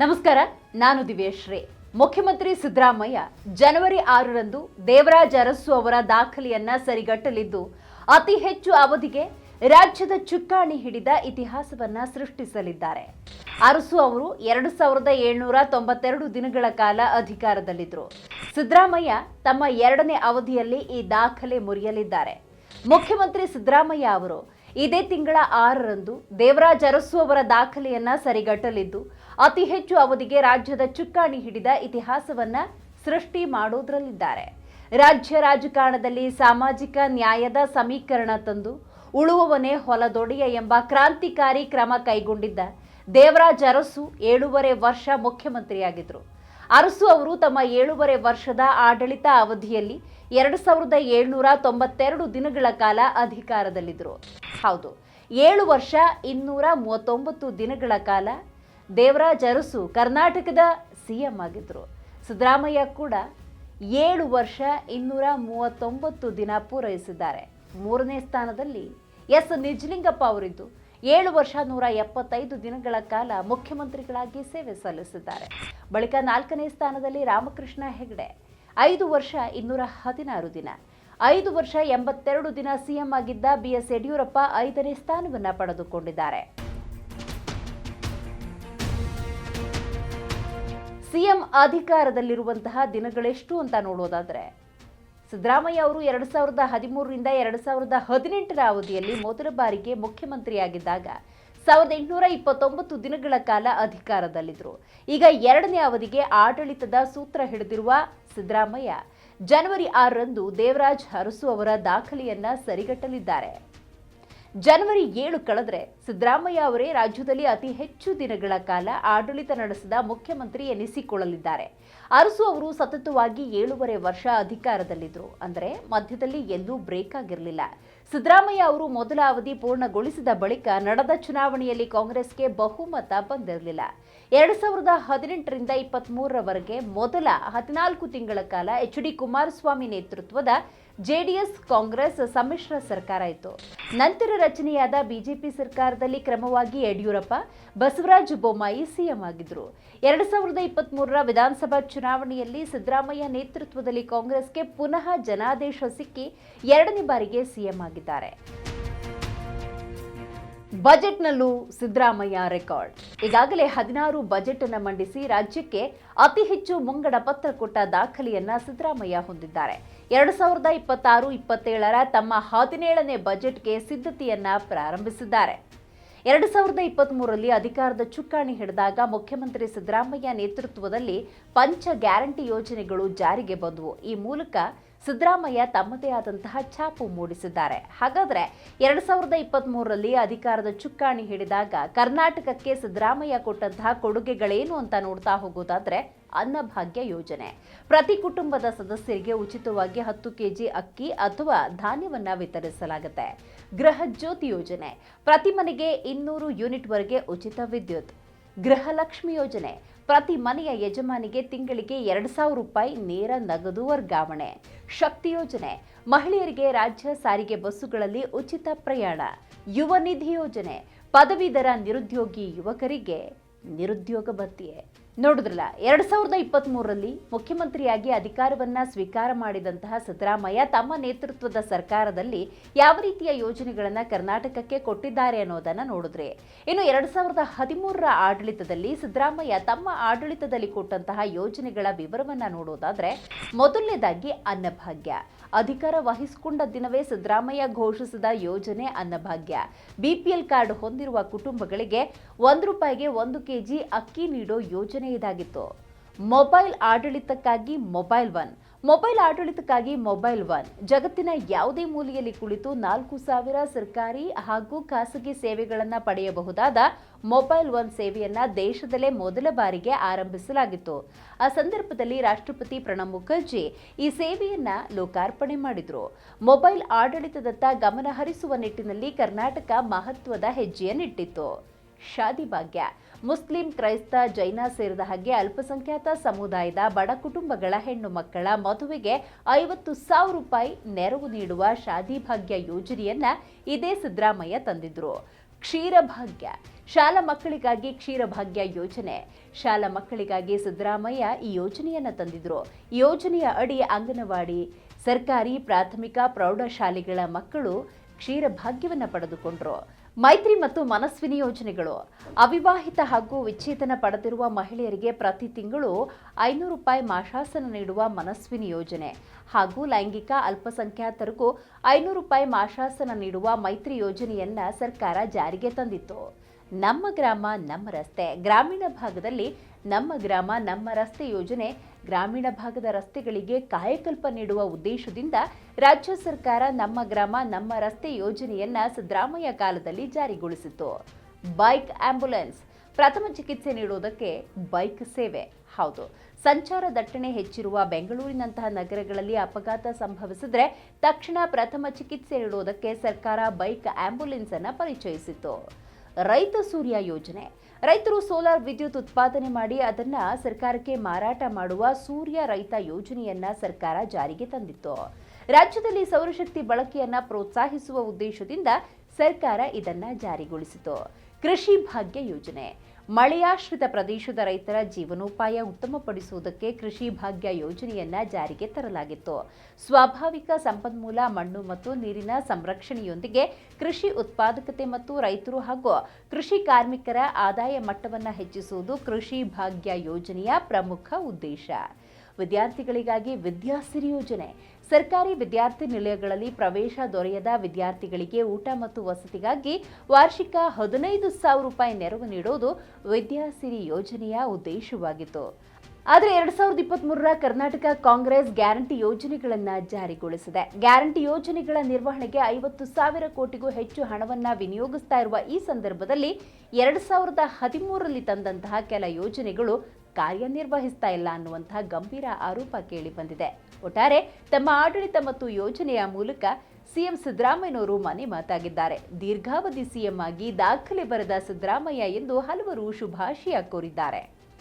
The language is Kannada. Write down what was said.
ನಮಸ್ಕಾರ, ನಾನು ದಿವ್ಯಶ್ರೀ. ಮುಖ್ಯಮಂತ್ರಿ ಸಿದ್ದರಾಮಯ್ಯ ಜನವರಿ 6ರಂದು ದೇವರಾಜ ಅರಸು ಅವರ ದಾಖಲೆಯನ್ನ ಸರಿಗಟ್ಟಲಿದ್ದು ಅತಿ ಹೆಚ್ಚು ಅವಧಿಗೆ ರಾಜ್ಯದ ಚುಕ್ಕಾಣಿ ಹಿಡಿದ ಇತಿಹಾಸವನ್ನ ಸೃಷ್ಟಿಸಲಿದ್ದಾರೆ. ಅರಸು ಅವರು 2792 ದಿನಗಳ ಕಾಲ ಅಧಿಕಾರದಲ್ಲಿದ್ದರು. ಸಿದ್ದರಾಮಯ್ಯ ತಮ್ಮ 2ನೇ ಅವಧಿಯಲ್ಲಿ ಈ ದಾಖಲೆ ಮುರಿಯಲಿದ್ದಾರೆ. ಮುಖ್ಯಮಂತ್ರಿ ಸಿದ್ದರಾಮಯ್ಯ ಅವರು ಇದೇ ತಿಂಗಳ 6ರಂದು ದೇವರಾಜ ಅರಸು ಅವರ ದಾಖಲೆಯನ್ನ ಸರಿಗಟ್ಟಲಿದ್ದು ಅತಿ ಹೆಚ್ಚು ಅವಧಿಗೆ ರಾಜ್ಯದ ಚುಕ್ಕಾಣಿ ಹಿಡಿದ ಇತಿಹಾಸವನ್ನ ಸೃಷ್ಟಿ ಮಾಡೋದ್ರಲ್ಲಿದ್ದಾರೆ. ರಾಜ್ಯ ರಾಜಕಾರಣದಲ್ಲಿ ಸಾಮಾಜಿಕ ನ್ಯಾಯದ ಸಮೀಕರಣ ತಂದು ಉಳುವವನೇ ಹೊಲದೊಡೆಯ ಎಂಬ ಕ್ರಾಂತಿಕಾರಿ ಕ್ರಮ ಕೈಗೊಂಡಿದ್ದ ದೇವರಾಜ ಅರಸು 7.5 ವರ್ಷ ಮುಖ್ಯಮಂತ್ರಿಯಾಗಿದ್ದರು. ಅರಸು ಅವರು ತಮ್ಮ 7.5 ವರ್ಷದ ಆಡಳಿತ ಅವಧಿಯಲ್ಲಿ 2792 ದಿನಗಳ ಕಾಲ ಅಧಿಕಾರದಲ್ಲಿದ್ದರು. ಹೌದು, 7 ವರ್ಷ 239 ದಿನಗಳ ಕಾಲ ದೇವರಾಜ ಅರಸು ಕರ್ನಾಟಕದ ಸಿಎಂ ಆಗಿದ್ದರು. ಸಿದ್ದರಾಮಯ್ಯ ಕೂಡ 7 ವರ್ಷ 239 ದಿನ ಪೂರೈಸಿದ್ದಾರೆ. 3ನೇ ಸ್ಥಾನದಲ್ಲಿ ಎಸ್ ನಿಜಲಿಂಗಪ್ಪ ಅವರಿದ್ದು 7 ವರ್ಷ 175 ದಿನಗಳ ಕಾಲ ಮುಖ್ಯಮಂತ್ರಿಗಳಾಗಿ ಸೇವೆ ಸಲ್ಲಿಸಿದ್ದಾರೆ. ಬಳಿಕ 4ನೇ ಸ್ಥಾನದಲ್ಲಿ ರಾಮಕೃಷ್ಣ ಹೆಗಡೆ 5 ವರ್ಷ 216 ದಿನ, 5 ವರ್ಷ 82 ದಿನ ಸಿಎಂ ಆಗಿದ್ದ ಬಿಎಸ್ ಯಡಿಯೂರಪ್ಪ 5ನೇ ಸ್ಥಾನವನ್ನು ಪಡೆದುಕೊಂಡಿದ್ದಾರೆ. ಸಿಎಂ ಅಧಿಕಾರದಲ್ಲಿರುವಂತಹ ದಿನಗಳೆಷ್ಟು ಅಂತ ನೋಡೋದಾದ್ರೆ, ಸಿದ್ದರಾಮಯ್ಯ ಅವರು 2013ರಿಂದ 2018ರ ಅವಧಿಯಲ್ಲಿ ಮೊದಲ ಬಾರಿಗೆ ಮುಖ್ಯಮಂತ್ರಿಯಾಗಿದ್ದಾಗ 1829 ದಿನಗಳ ಕಾಲ ಅಧಿಕಾರದಲ್ಲಿದ್ದರು. ಈಗ 2ನೇ ಅವಧಿಗೆ ಆಡಳಿತದ ಸೂತ್ರ ಹಿಡಿದಿರುವ ಸಿದ್ದರಾಮಯ್ಯ ಜನವರಿ 6ರಂದು ದೇವರಾಜ ಅರಸು ಅವರ ದಾಖಲೆಯನ್ನ ಸರಿಗಟ್ಟಲಿದ್ದಾರೆ. ಜನವರಿ 7 ಕಳೆದ್ರೆ ಸಿದ್ದರಾಮಯ್ಯ ಅವರೇ ರಾಜ್ಯದಲ್ಲಿ ಅತಿ ಹೆಚ್ಚು ದಿನಗಳ ಕಾಲ ಆಡಳಿತ ನಡೆಸಿದ ಮುಖ್ಯಮಂತ್ರಿ ಎನಿಸಿಕೊಳ್ಳಲಿದ್ದಾರೆ. ಅರಸು ಅವರು ಸತತವಾಗಿ 7.5 ವರ್ಷ ಅಧಿಕಾರದಲ್ಲಿದ್ದರು. ಅಂದರೆ ಮಧ್ಯದಲ್ಲಿ ಎಲ್ಲೂ ಬ್ರೇಕ್ ಆಗಿರಲಿಲ್ಲ. ಸಿದ್ದರಾಮಯ್ಯ ಅವರು ಮೊದಲ ಅವಧಿ ಪೂರ್ಣಗೊಳಿಸಿದ ಬಳಿಕ ನಡೆದ ಚುನಾವಣೆಯಲ್ಲಿ ಕಾಂಗ್ರೆಸ್ಗೆ ಬಹುಮತ ಬಂದಿರಲಿಲ್ಲ. 2018ರಿಂದ 23ರವರೆಗೆ ಮೊದಲ 14 ತಿಂಗಳ ಕಾಲ ಎಚ್.ಡಿ. ಕುಮಾರಸ್ವಾಮಿ ನೇತೃತ್ವದ ಜೆಡಿಎಸ್ ಕಾಂಗ್ರೆಸ್ ಸಮ್ಮಿಶ್ರ ಸರ್ಕಾರ ಇತ್ತು. ನಂತರ ರಚನೆಯಾದ ಬಿಜೆಪಿ ಸರ್ಕಾರದಲ್ಲಿ ಕ್ರಮವಾಗಿ ಯಡಿಯೂರಪ್ಪ, ಬಸವರಾಜ ಬೊಮ್ಮಾಯಿ ಸಿಎಂ ಆಗಿದ್ದರು. 2023ರ ವಿಧಾನಸಭಾ ಚುನಾವಣೆಯಲ್ಲಿ ಸಿದ್ದರಾಮಯ್ಯ ನೇತೃತ್ವದಲ್ಲಿ ಕಾಂಗ್ರೆಸ್ಗೆ ಪುನಃ ಜನಾದೇಶ ಸಿಕ್ಕಿ 2ನೇ ಬಾರಿಗೆ ಸಿಎಂ ಆಗಿದ್ದಾರೆ. ಬಜೆಟ್ನಲ್ಲೂ ಸಿದ್ದರಾಮಯ್ಯ ರೆಕಾರ್ಡ್. ಈಗಾಗಲೇ 16 ಬಜೆಟ್ ಅನ್ನು ಮಂಡಿಸಿ ರಾಜ್ಯಕ್ಕೆ ಅತಿ ಹೆಚ್ಚು ಮುಂಗಡ ಪತ್ರ ಕೊಟ್ಟ ದಾಖಲೆಯನ್ನ ಸಿದ್ದರಾಮಯ್ಯ ಹೊಂದಿದ್ದಾರೆ. 2026-27ರ ತಮ್ಮ 17ನೇ ಬಜೆಟ್ಗೆ ಸಿದ್ಧತೆಯನ್ನ ಪ್ರಾರಂಭಿಸಿದ್ದಾರೆ. 2023ರಲ್ಲಿ ಅಧಿಕಾರದ ಚುಕ್ಕಾಣಿ ಹಿಡಿದಾಗ ಮುಖ್ಯಮಂತ್ರಿ ಸಿದ್ದರಾಮಯ್ಯ ನೇತೃತ್ವದಲ್ಲಿ ಪಂಚ ಗ್ಯಾರಂಟಿ ಯೋಜನೆಗಳು ಜಾರಿಗೆ ಬಂದವು. ಈ ಮೂಲಕ ಸಿದ್ದರಾಮಯ್ಯ ತಮ್ಮದೇ ಆದಂತಹ ಛಾಪು ಮೂಡಿಸಿದ್ದಾರೆ. ಹಾಗಾದ್ರೆ 2023ರಲ್ಲಿ ಅಧಿಕಾರದ ಚುಕ್ಕಾಣಿ ಹಿಡಿದಾಗ ಕರ್ನಾಟಕಕ್ಕೆ ಸಿದ್ದರಾಮಯ್ಯ ಕೊಟ್ಟಂತಹ ಕೊಡುಗೆಗಳೇನು ಅಂತ ನೋಡ್ತಾ ಹೋಗೋದಾದ್ರೆ, ಅನ್ನಭಾಗ್ಯ ಯೋಜನೆ. ಪ್ರತಿ ಕುಟುಂಬದ ಸದಸ್ಯರಿಗೆ ಉಚಿತವಾಗಿ 10 ಕೆಜಿ ಅಕ್ಕಿ ಅಥವಾ ಧಾನ್ಯವನ್ನ ವಿತರಿಸಲಾಗುತ್ತೆ. ಗೃಹ ಜ್ಯೋತಿ ಯೋಜನೆ, ಪ್ರತಿ ಮನೆಗೆ 200 ಯೂನಿಟ್ವರೆಗೆ ಉಚಿತ ವಿದ್ಯುತ್. ಗೃಹಲಕ್ಷ್ಮಿ ಯೋಜನೆ, ಪ್ರತಿ ಮನೆಯ ಯಜಮಾನಿಗೆ ತಿಂಗಳಿಗೆ 2,000 ರೂಪಾಯಿ ನೇರ ನಗದು ವರ್ಗಾವಣೆ. ಶಕ್ತಿ ಯೋಜನೆ, ಮಹಿಳೆಯರಿಗೆ ರಾಜ್ಯ ಸಾರಿಗೆ ಬಸ್ಸುಗಳಲ್ಲಿ ಉಚಿತ ಪ್ರಯಾಣ. ಯುವ ನಿಧಿ ಯೋಜನೆ, ಪದವೀಧರ ನಿರುದ್ಯೋಗಿ ಯುವಕರಿಗೆ ನಿರುದ್ಯೋಗ ಭತ್ಯೆ. ನೋಡಿದ್ರಲ್ಲ, 2023ರಲ್ಲಿ ಮುಖ್ಯಮಂತ್ರಿಯಾಗಿ ಅಧಿಕಾರವನ್ನ ಸ್ವೀಕಾರ ಮಾಡಿದಂತಹ ಸಿದ್ದರಾಮಯ್ಯ ತಮ್ಮ ನೇತೃತ್ವದ ಸರ್ಕಾರದಲ್ಲಿ ಯಾವ ರೀತಿಯ ಯೋಜನೆಗಳನ್ನ ಕರ್ನಾಟಕಕ್ಕೆ ಕೊಟ್ಟಿದ್ದಾರೆ ಅನ್ನೋದನ್ನ ನೋಡಿದ್ರೆ, ಇನ್ನು 2013ರ ಆಡಳಿತದಲ್ಲಿ ಸಿದ್ದರಾಮಯ್ಯ ತಮ್ಮ ಆಡಳಿತದಲ್ಲಿ ಕೊಟ್ಟಂತಹ ಯೋಜನೆಗಳ ವಿವರವನ್ನ ನೋಡೋದಾದ್ರೆ, ಮೊದಲನೇದಾಗಿ ಅನ್ನಭಾಗ್ಯ. ಅಧಿಕಾರ ವಹಿಸಿಕೊಂಡ ದಿನವೇ ಸಿದ್ದರಾಮಯ್ಯ ಘೋಷಿಸಿದ ಯೋಜನೆ ಅನ್ನಭಾಗ್ಯ. ಬಿಪಿಎಲ್ ಕಾರ್ಡ್ ಹೊಂದಿರುವ ಕುಟುಂಬಗಳಿಗೆ ₹1ಗೆ 1 ಕೆಜಿ ಅಕ್ಕಿ ನೀಡೋ ಯೋಜನೆ ಇದಾಗಿತ್ತು. ಮೊಬೈಲ್ ಆಡಳಿತಕ್ಕಾಗಿ ಮೊಬೈಲ್ ಒನ್. ಜಗತ್ತಿನ ಯಾವುದೇ ಮೂಲೆಯಲ್ಲಿ ಕುಳಿತು 4,000 ಸರ್ಕಾರಿ ಹಾಗೂ ಖಾಸಗಿ ಸೇವೆಗಳನ್ನು ಪಡೆಯಬಹುದಾದ ಮೊಬೈಲ್ ಒನ್ ಸೇವೆಯನ್ನ ದೇಶದಲ್ಲೇ ಮೊದಲ ಬಾರಿಗೆ ಆರಂಭಿಸಲಾಗಿತ್ತು. ಆ ಸಂದರ್ಭದಲ್ಲಿ ರಾಷ್ಟ್ರಪತಿ ಪ್ರಣಬ್ ಮುಖರ್ಜಿ ಈ ಸೇವೆಯನ್ನ ಲೋಕಾರ್ಪಣೆ ಮಾಡಿದ್ರು. ಮೊಬೈಲ್ ಆಡಳಿತದತ್ತ ಗಮನ ಹರಿಸುವ ನಿಟ್ಟಿನಲ್ಲಿ ಕರ್ನಾಟಕ ಮಹತ್ವದ ಹೆಜ್ಜೆಯನ್ನಿಟ್ಟಿತ್ತು. ಶಾದಿ ಭಾಗ್ಯ, ಮುಸ್ಲಿಂ, ಕ್ರೈಸ್ತ, ಜೈನ ಸೇರಿದ ಹಾಗೆ ಅಲ್ಪಸಂಖ್ಯಾತ ಸಮುದಾಯದ ಬಡ ಕುಟುಂಬಗಳ ಹೆಣ್ಣು ಮಕ್ಕಳ ಮದುವೆಗೆ 50,000 ರೂಪಾಯಿ ನೆರವು ನೀಡುವ ಶಾದಿ ಭಾಗ್ಯ ಯೋಜನೆಯನ್ನ ಇದೇ ಸಿದ್ದರಾಮಯ್ಯ ತಂದಿದ್ರು. ಕ್ಷೀರಭಾಗ್ಯ, ಶಾಲಾ ಮಕ್ಕಳಿಗಾಗಿ ಕ್ಷೀರಭಾಗ್ಯ ಯೋಜನೆ. ಶಾಲಾ ಮಕ್ಕಳಿಗಾಗಿ ಸಿದ್ದರಾಮಯ್ಯ ಈ ಯೋಜನೆಯನ್ನು ತಂದಿದ್ರು. ಈ ಯೋಜನೆಯ ಅಡಿ ಅಂಗನವಾಡಿ, ಸರ್ಕಾರಿ ಪ್ರಾಥಮಿಕ ಪ್ರೌಢಶಾಲೆಗಳ ಮಕ್ಕಳು ಕ್ಷೀರಭಾಗ್ಯವನ್ನು ಪಡೆದುಕೊಂಡ್ರು. ಮೈತ್ರಿ ಮತ್ತು ಮನಸ್ವಿನಿ ಯೋಜನೆಗಳು. ಅವಿವಾಹಿತ ಹಾಗೂ ವಿಚ್ಛೇದನ ಪಡೆದಿರುವ ಮಹಿಳೆಯರಿಗೆ ಪ್ರತಿ ತಿಂಗಳು 500 ರೂಪಾಯಿ ಮಾಶಾಸನ ನೀಡುವ ಮನಸ್ವಿನಿ ಯೋಜನೆ ಹಾಗೂ ಲೈಂಗಿಕ ಅಲ್ಪಸಂಖ್ಯಾತರಿಗೂ 500 ರೂಪಾಯಿ ಮಾಶಾಸನ ನೀಡುವ ಮೈತ್ರಿ ಯೋಜನೆಯನ್ನ ಸರ್ಕಾರ ಜಾರಿಗೆ ತಂದಿತ್ತು. ನಮ್ಮ ಗ್ರಾಮ ನಮ್ಮ ರಸ್ತೆ. ಗ್ರಾಮೀಣ ಭಾಗದಲ್ಲಿ ನಮ್ಮ ಗ್ರಾಮ ನಮ್ಮ ರಸ್ತೆ ಯೋಜನೆ ಗ್ರಾಮೀಣ ಭಾಗದ ರಸ್ತೆಗಳಿಗೆ ಕಾಯಕಲ್ಪ ನೀಡುವ ಉದ್ದೇಶದಿಂದ ರಾಜ್ಯ ಸರ್ಕಾರ ನಮ್ಮ ಗ್ರಾಮ ನಮ್ಮ ರಸ್ತೆ ಯೋಜನೆಯನ್ನ ಸಿದ್ದರಾಮಯ್ಯ ಕಾಲದಲ್ಲಿ ಜಾರಿಗೊಳಿಸಿತ್ತು. ಬೈಕ್ ಆಂಬ್ಯುಲೆನ್ಸ್, ಪ್ರಥಮ ಚಿಕಿತ್ಸೆ ನೀಡುವುದಕ್ಕೆ ಬೈಕ್ ಸೇವೆ. ಹೌದು, ಸಂಚಾರ ದಟ್ಟಣೆ ಹೆಚ್ಚಿರುವ ಬೆಂಗಳೂರಿನಂತಹ ನಗರಗಳಲ್ಲಿ ಅಪಘಾತ ಸಂಭವಿಸಿದ್ರೆ ತಕ್ಷಣ ಪ್ರಥಮ ಚಿಕಿತ್ಸೆ ನೀಡುವುದಕ್ಕೆ ಸರ್ಕಾರ ಬೈಕ್ ಆಂಬ್ಯುಲೆನ್ಸ್ ಅನ್ನು ಪರಿಚಯಿಸಿತ್ತು. ರೈತ ಸೂರ್ಯ ಯೋಜನೆ. ರೈತರು ಸೋಲಾರ್ ವಿದ್ಯುತ್ ಉತ್ಪಾದನೆ ಮಾಡಿ ಅದನ್ನ ಸರ್ಕಾರಕ್ಕೆ ಮಾರಾಟ ಮಾಡುವ ಸೂರ್ಯ ರೈತ ಯೋಜನೆಯನ್ನ ಸರ್ಕಾರ ಜಾರಿಗೆ ತಂದಿತ್ತು. ರಾಜ್ಯದಲ್ಲಿ ಸೌರಶಕ್ತಿ ಬಳಕೆಯನ್ನ ಪ್ರೋತ್ಸಾಹಿಸುವ ಉದ್ದೇಶದಿಂದ ಸರ್ಕಾರ ಇದನ್ನ ಜಾರಿಗೊಳಿಸಿತು. ಕೃಷಿ ಭಾಗ್ಯ ಯೋಜನೆ. ಮಳೆಯಾಶ್ರಿತ ಪ್ರದೇಶದ ರೈತರ ಜೀವನೋಪಾಯ ಉತ್ತಮಪಡಿಸುವುದಕ್ಕೆ ಕೃಷಿ ಭಾಗ್ಯ ಯೋಜನೆಯನ್ನ ಜಾರಿಗೆ ತರಲಾಗಿತ್ತು. ಸ್ವಾಭಾವಿಕ ಸಂಪನ್ಮೂಲ ಮಣ್ಣು ಮತ್ತು ನೀರಿನ ಸಂರಕ್ಷಣೆಯೊಂದಿಗೆ ಕೃಷಿ ಉತ್ಪಾದಕತೆ ಮತ್ತು ರೈತರು ಹಾಗೂ ಕೃಷಿ ಕಾರ್ಮಿಕರ ಆದಾಯ ಮಟ್ಟವನ್ನು ಹೆಚ್ಚಿಸುವುದು ಕೃಷಿ ಭಾಗ್ಯ ಯೋಜನೆಯ ಪ್ರಮುಖ ಉದ್ದೇಶ. ವಿದ್ಯಾರ್ಥಿಗಳಿಗಾಗಿ ವಿದ್ಯಾಸಿರಿ ಯೋಜನೆ. ಸರ್ಕಾರಿ ವಿದ್ಯಾರ್ಥಿ ನಿಲಯಗಳಲ್ಲಿ ಪ್ರವೇಶ ದೊರೆಯದ ವಿದ್ಯಾರ್ಥಿಗಳಿಗೆ ಊಟ ಮತ್ತು ವಸತಿಗಾಗಿ ವಾರ್ಷಿಕ 15,000 ರೂಪಾಯಿ ನೆರವು ನೀಡುವುದು ವಿದ್ಯಾಸಿರಿ ಯೋಜನೆಯ ಉದ್ದೇಶವಾಗಿತ್ತು. ಆದರೆ 2023ರ ಕರ್ನಾಟಕ ಕಾಂಗ್ರೆಸ್ ಗ್ಯಾರಂಟಿ ಯೋಜನೆಗಳನ್ನು ಜಾರಿಗೊಳಿಸಿದೆ. ಗ್ಯಾರಂಟಿ ಯೋಜನೆಗಳ ನಿರ್ವಹಣೆಗೆ 50,000 ಕೋಟಿಗೂ ಹೆಚ್ಚು ಹಣವನ್ನು ವಿನಿಯೋಗಿಸ್ತಾ ಇರುವ ಈ ಸಂದರ್ಭದಲ್ಲಿ 2013ರಲ್ಲಿ ತಂದಂತಹ ಕೆಲ ಯೋಜನೆಗಳು ಕಾರ್ಯನಿರ್ವಹಿಸ್ತಾ ಇಲ್ಲ ಅನ್ನುವಂತಹ ಗಂಭೀರ ಆರೋಪ ಕೇಳಿ ಬಂದಿದೆ. ಒಟ್ಟಾರೆ ತಮ್ಮ ಆಡಳಿತ ಮತ್ತು ಯೋಜನೆಯ ಮೂಲಕ ಸಿಎಂ ಸಿದ್ದರಾಮಯ್ಯನವರು ಮನೆ ಮಾತಾಗಿದ್ದಾರೆ. ದೀರ್ಘಾವಧಿ ಸಿಎಂ ಆಗಿ ದಾಖಲೆ ಬರೆದ ಸಿದ್ದರಾಮಯ್ಯ ಎಂದು ಹಲವರು ಶುಭಾಶಯ ಕೋರಿದ್ದಾರೆ.